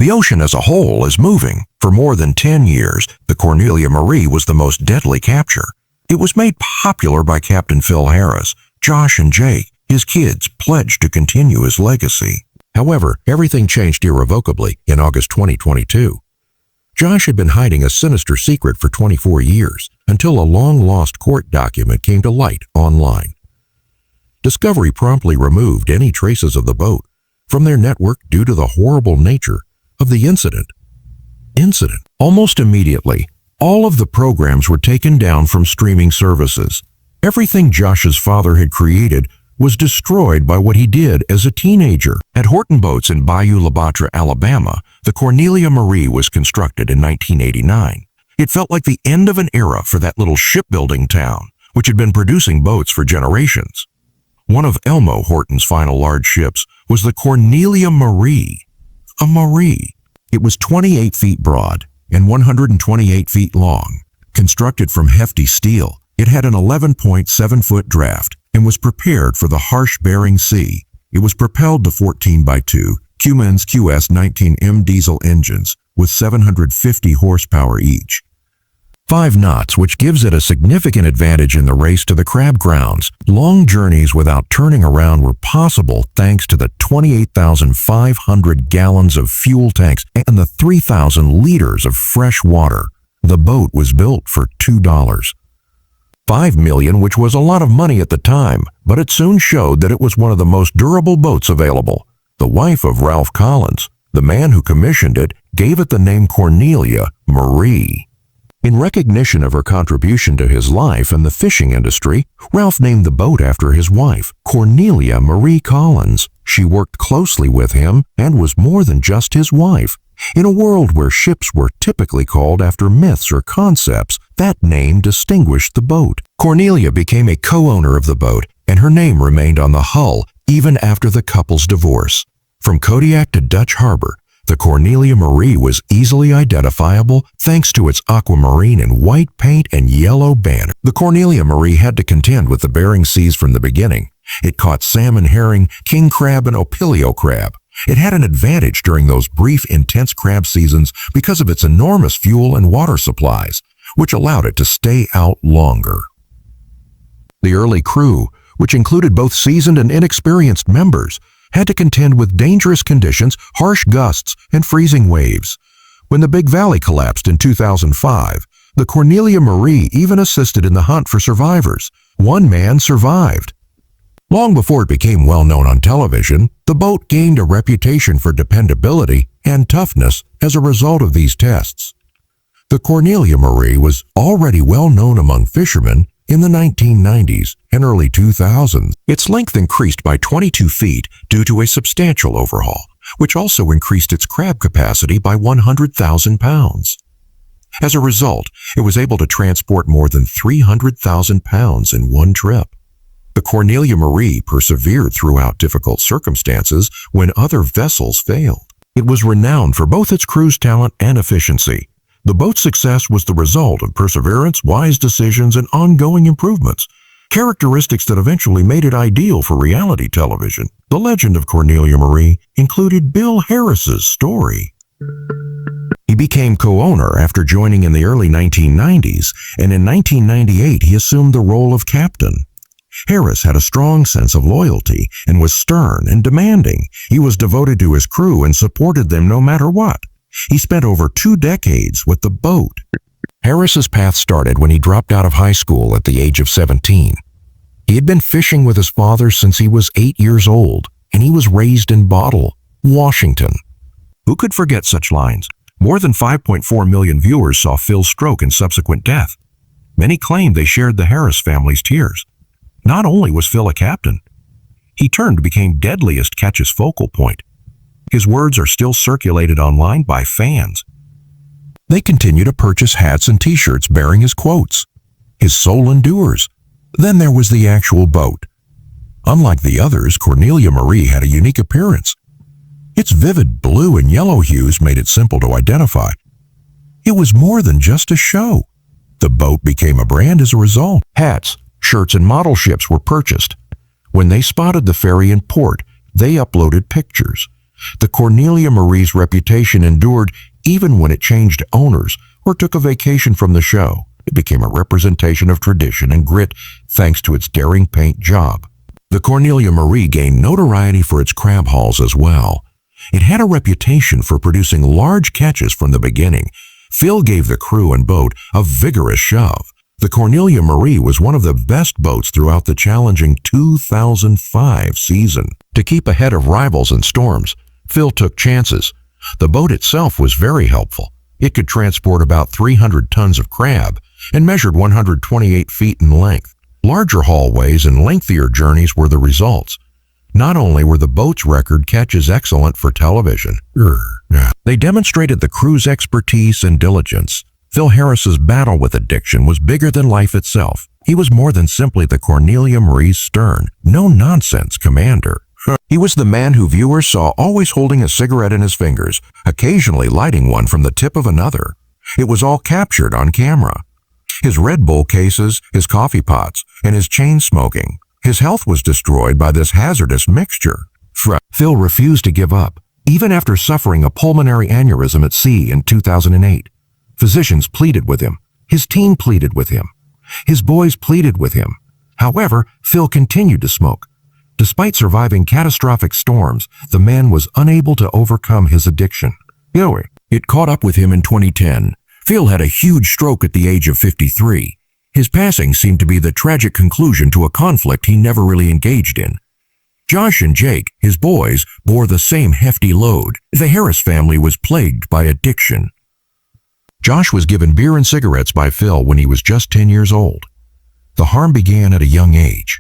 The ocean as a whole is moving. For more than 10 years, the Cornelia Marie was the most deadly capture. It was made popular by Captain Phil Harris. Josh and Jake, his kids, pledged to continue his legacy. However, everything changed irrevocably in August 2022. Josh had been hiding a sinister secret for 24 years until a long-lost court document came to light online. Discovery promptly removed any traces of the boat from their network due to the horrible nature of the incident. Almost immediately, all of the programs were taken down from streaming services. Everything Josh's father had created was destroyed by what he did as a teenager. At Horton Boats in Bayou La Batre, Alabama, the Cornelia Marie was constructed in 1989. It felt like the end of an era for that little shipbuilding town, which had been producing boats for generations. One of Elmo Horton's final large ships was the Cornelia Marie. A Marie. It was 28 feet broad and 128 feet long. Constructed from hefty steel, it had an 11.7-foot draft and was prepared for the harsh Bering Sea. It was propelled to 14x2 Cummins QS-19M diesel engines with 750 horsepower each. 5 knots, which gives it a significant advantage in the race to the crab grounds. Long journeys without turning around were possible thanks to the 28,500 gallons of fuel tanks and the 3,000 liters of fresh water. The boat was built for $2. $5 million, which was a lot of money at the time, but it soon showed that it was one of the most durable boats available. The wife of Ralph Collins, the man who commissioned it, gave it the name Cornelia Marie. In recognition of her contribution to his life and the fishing industry, Ralph named the boat after his wife, Cornelia Marie Collins. She worked closely with him and was more than just his wife. In a world where ships were typically called after myths or concepts, that name distinguished the boat. Cornelia became a co-owner of the boat, and her name remained on the hull even after the couple's divorce. From Kodiak to Dutch Harbor, the Cornelia Marie was easily identifiable thanks to its aquamarine and white paint and yellow banner. The Cornelia Marie had to contend with the Bering Seas from the beginning. It caught salmon, herring, king crab, and opilio crab. It had an advantage during those brief, intense crab seasons because of its enormous fuel and water supplies, which allowed it to stay out longer. The early crew, which included both seasoned and inexperienced members, had to contend with dangerous conditions, harsh gusts, and freezing waves. When the Big Valley collapsed in 2005, the Cornelia Marie even assisted in the hunt for survivors. One man survived. Long before it became well known on television, the boat gained a reputation for dependability and toughness as a result of these tests. The Cornelia Marie was already well known among fishermen in the 1990s and early 2000s. Its length increased by 22 feet due to a substantial overhaul, which also increased its crab capacity by 100,000 pounds. As a result, it was able to transport more than 300,000 pounds in one trip. The Cornelia Marie persevered throughout difficult circumstances when other vessels failed. It was renowned for both its crew's talent and efficiency. The boat's success was the result of perseverance, wise decisions, and ongoing improvements, characteristics that eventually made it ideal for reality television. The legend of Cornelia Marie included Bill Harris's story. He became co-owner after joining in the early 1990s, and in 1998 he assumed the role of captain. Harris had a strong sense of loyalty and was stern and demanding. He was devoted to his crew and supported them no matter what. He spent over 2 decades with the boat. Harris's path started when he dropped out of high school at the age of 17. He had been fishing with his father since he was 8 years old, and he was raised in Bottle, Washington. Who could forget such lines? More than 5.4 million viewers saw Phil's stroke and subsequent death. Many claimed they shared the Harris family's tears. Not only was Phil a captain, he turned to become Deadliest Catch's focal point. His words are still circulated online by fans. They continue to purchase hats and t-shirts bearing his quotes. His soul endures. Then there was the actual boat. Unlike the others, Cornelia Marie had a unique appearance. Its vivid blue and yellow hues made it simple to identify. It was more than just a show. The boat became a brand as a result. Hats, shirts, and model ships were purchased. When they spotted the ferry in port, they uploaded pictures. The Cornelia Marie's reputation endured even when it changed owners or took a vacation from the show. It became a representation of tradition and grit thanks to its daring paint job. The Cornelia Marie gained notoriety for its crab hauls as well. It had a reputation for producing large catches from the beginning. Phil gave the crew and boat a vigorous shove. The Cornelia Marie was one of the best boats throughout the challenging 2005 season. To keep ahead of rivals and storms, Phil took chances. The boat itself was very helpful. It could transport about 300 tons of crab and measured 128 feet in length. Larger hauliways and lengthier journeys were the results. Not only were the boat's record catches excellent for television, they demonstrated the crew's expertise and diligence. Phil Harris's battle with addiction was bigger than life itself. He was more than simply the Cornelia Marie's stern, no-nonsense commander. He was the man who viewers saw always holding a cigarette in his fingers, occasionally lighting one from the tip of another. It was all captured on camera. His Red Bull cases, his coffee pots, and his chain smoking. His health was destroyed by this hazardous mixture. Phil refused to give up, even after suffering a pulmonary aneurysm at sea in 2008. Physicians pleaded with him. His team pleaded with him. His boys pleaded with him. However, Phil continued to smoke. Despite surviving catastrophic storms, the man was unable to overcome his addiction. It caught up with him in 2010. Phil had a huge stroke at the age of 53. His passing seemed to be the tragic conclusion to a conflict he never really engaged in. Josh and Jake, his boys, bore the same hefty load. The Harris family was plagued by addiction. Josh was given beer and cigarettes by Phil when he was just 10 years old. The harm began at a young age.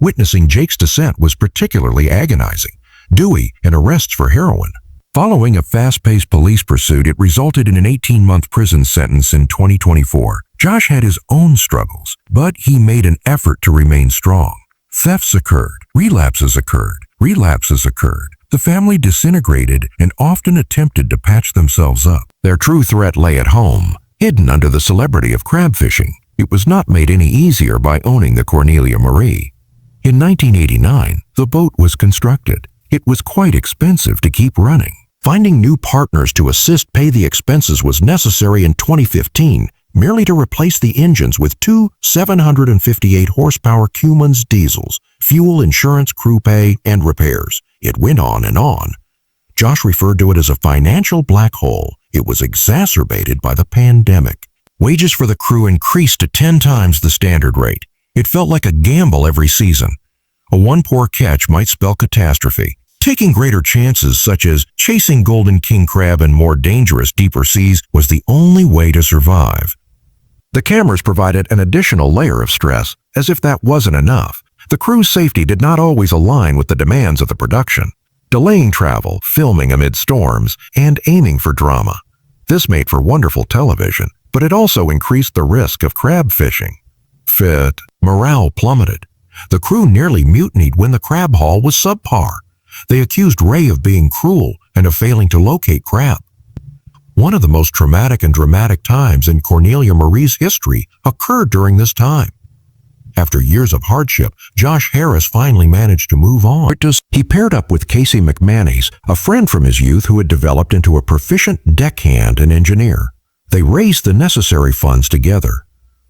Witnessing Jake's descent was particularly agonizing. Dewey and arrests for heroin. Following a fast-paced police pursuit, it resulted in an 18-month prison sentence in 2024. Josh had his own struggles, but he made an effort to remain strong. Thefts occurred, relapses occurred. The family disintegrated and often attempted to patch themselves up. Their true threat lay at home, hidden under the celebrity of crab fishing. It was not made any easier by owning the Cornelia Marie. In 1989, the boat was constructed. It was quite expensive to keep running. Finding new partners to assist pay the expenses was necessary in 2015, merely to replace the engines with two 758 horsepower Cummins diesels, fuel, insurance, crew pay, and repairs. It went on and on. Josh referred to it as a financial black hole. It was exacerbated by the pandemic. Wages for the crew increased to 10 times the standard rate. It felt like a gamble every season. A one poor catch might spell catastrophe. Taking greater chances, such as chasing golden king crab in more dangerous deeper seas, was the only way to survive. The cameras provided an additional layer of stress, as if that wasn't enough. The crew's safety did not always align with the demands of the production, delaying travel, filming amid storms, and aiming for drama. This made for wonderful television, but it also increased the risk of crab fishing. Morale plummeted. The crew nearly mutinied when the crab haul was subpar. They accused Ray of being cruel and of failing to locate crab. One of the most traumatic and dramatic times in Cornelia Marie's history occurred during this time. After years of hardship, Josh Harris finally managed to move on. He paired up with Casey McManus, a friend from his youth who had developed into a proficient deckhand and engineer. They raised the necessary funds together.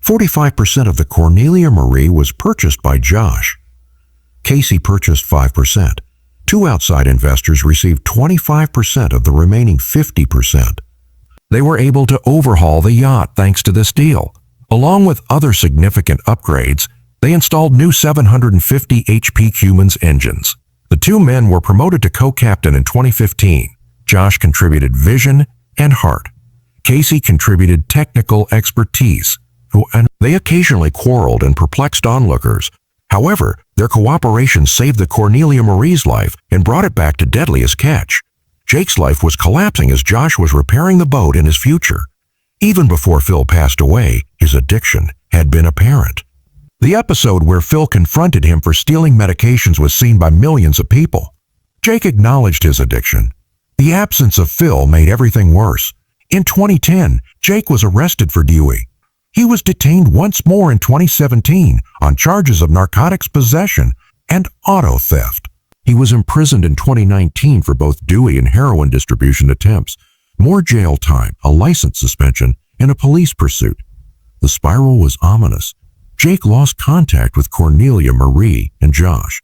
45% of the Cornelia Marie was purchased by Josh. Casey purchased 5%. Two outside investors received 25% of the remaining 50%. They were able to overhaul the yacht thanks to this deal. Along with other significant upgrades, they installed new 750 HP Cummins engines. The two men were promoted to co-captain in 2015. Josh contributed vision and heart. Casey contributed technical expertise. They occasionally quarreled and perplexed onlookers. However, their cooperation saved the Cornelia Marie's life and brought it back to Deadliest catch. Jake's life was collapsing as Josh was repairing the boat and his future. Even before Phil passed away, his addiction had been apparent. The episode where Phil confronted him for stealing medications was seen by millions of people. Jake acknowledged his addiction. The absence of Phil made everything worse. In 2010, Jake was arrested for Dewey. He was detained once more in 2017 on charges of narcotics possession and auto theft. He was imprisoned in 2019 for both Dewey and heroin distribution attempts, more jail time, a license suspension, and a police pursuit. The spiral was ominous. Jake lost contact with Cornelia, Marie, and Josh.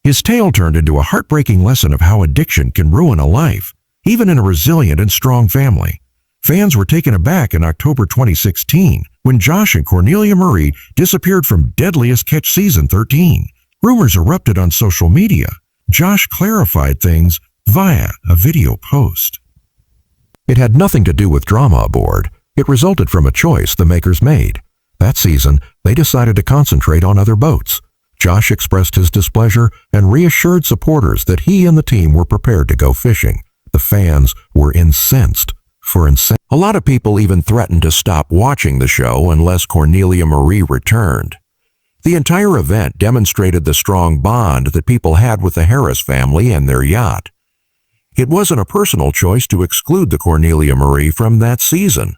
His tale turned into a heartbreaking lesson of how addiction can ruin a life, even in a resilient and strong family. Fans were taken aback in October 2016 when Josh and Cornelia Marie disappeared from Deadliest Catch Season 13. Rumors erupted on social media. Josh clarified things via a video post. It had nothing to do with drama aboard. It resulted from a choice the makers made. That season, they decided to concentrate on other boats. Josh expressed his displeasure and reassured supporters that he and the team were prepared to go fishing. The fans were incensed. A lot of people even threatened to stop watching the show unless Cornelia Marie returned. The entire event demonstrated the strong bond that people had with the Harris family and their yacht. It wasn't a personal choice to exclude the Cornelia Marie from that season.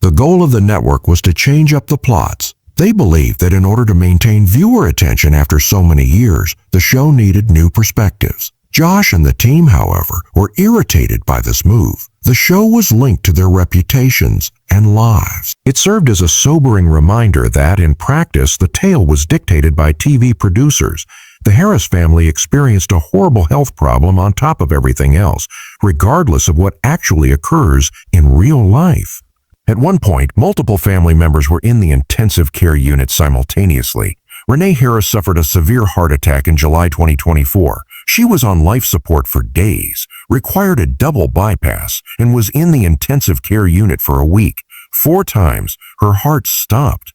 The goal of the network was to change up the plots. They believed that in order to maintain viewer attention after so many years, the show needed new perspectives. Josh and the team, however, were irritated by this move. The show was linked to their reputations and lives. It served as a sobering reminder that, in practice, the tale was dictated by TV producers. The Harris family experienced a horrible health problem on top of everything else, regardless of what actually occurs in real life. At one point, multiple family members were in the intensive care unit simultaneously. Renee Harris suffered a severe heart attack in July 2024. She was on life support for days, required a double bypass, and was in the intensive care unit for a week. 4 times, her heart stopped.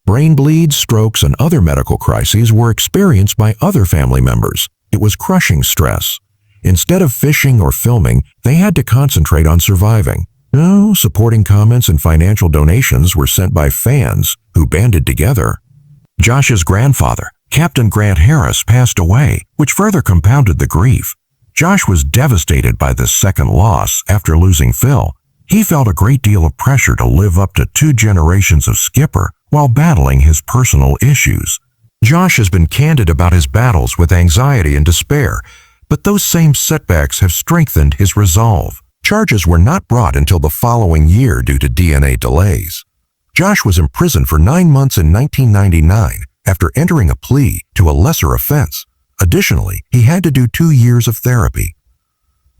Brain bleeds, strokes, and other medical crises were experienced by other family members. It was crushing stress. Instead of fishing or filming, they had to concentrate on surviving. No, supporting comments and financial donations were sent by fans who banded together. Josh's grandfather, Captain Grant Harris, passed away, which further compounded the grief. Josh was devastated by this second loss after losing Phil. He felt a great deal of pressure to live up to 2 generations of skipper while battling his personal issues. Josh has been candid about his battles with anxiety and despair, but those same setbacks have strengthened his resolve. Charges were not brought until the following year due to DNA delays. Josh was imprisoned for 9 months in 1999 after entering a plea to a lesser offense. Additionally, he had to do 2 years of therapy.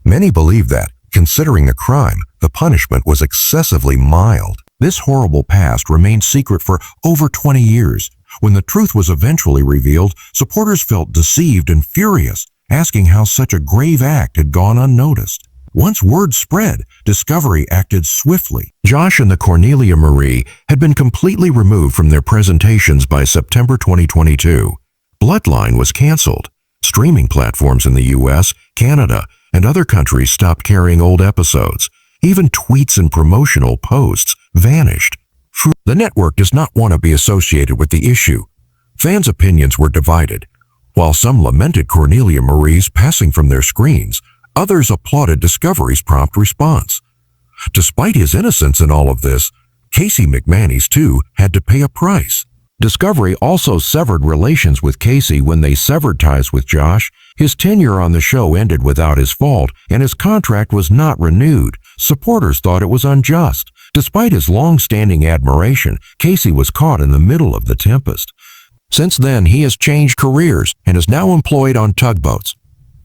Many believe that, considering the crime, the punishment was excessively mild. This horrible past remained secret for over 20 years. When the truth was eventually revealed, supporters felt deceived and furious, asking how such a grave act had gone unnoticed. Once word spread, Discovery acted swiftly. Josh and the Cornelia Marie had been completely removed from their presentations by September 2022. Bloodline was canceled. Streaming platforms in the US, Canada, and other countries stopped carrying old episodes. Even tweets and promotional posts vanished. The network does not want to be associated with the issue. Fans' opinions were divided. While some lamented Cornelia Marie's passing from their screens, others applauded Discovery's prompt response. Despite his innocence in all of this, Casey McManus, too, had to pay a price. Discovery also severed relations with Casey when they severed ties with Josh. His tenure on the show ended without his fault, and his contract was not renewed. Supporters thought it was unjust. Despite his long-standing admiration, Casey was caught in the middle of the tempest. Since then, he has changed careers and is now employed on tugboats.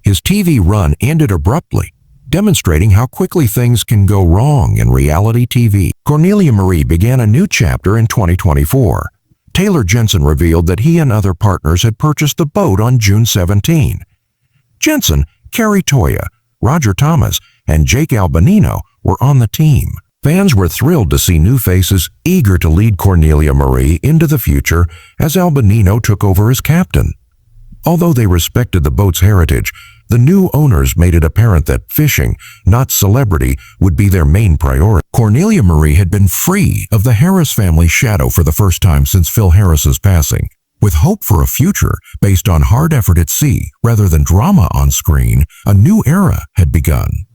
His TV run ended abruptly, demonstrating how quickly things can go wrong in reality TV. Cornelia Marie began a new chapter in 2024. Taylor Jensen revealed that he and other partners had purchased the boat on June 17. Jensen, Carrie Toya, Roger Thomas, and Jake Albanino were on the team. Fans were thrilled to see new faces eager to lead Cornelia Marie into the future as Albanino took over as captain. Although they respected the boat's heritage, the new owners made it apparent that fishing, not celebrity, would be their main priority. Cornelia Marie had been free of the Harris family shadow for the first time since Phil Harris's passing. With hope for a future based on hard effort at sea rather than drama on screen, a new era had begun.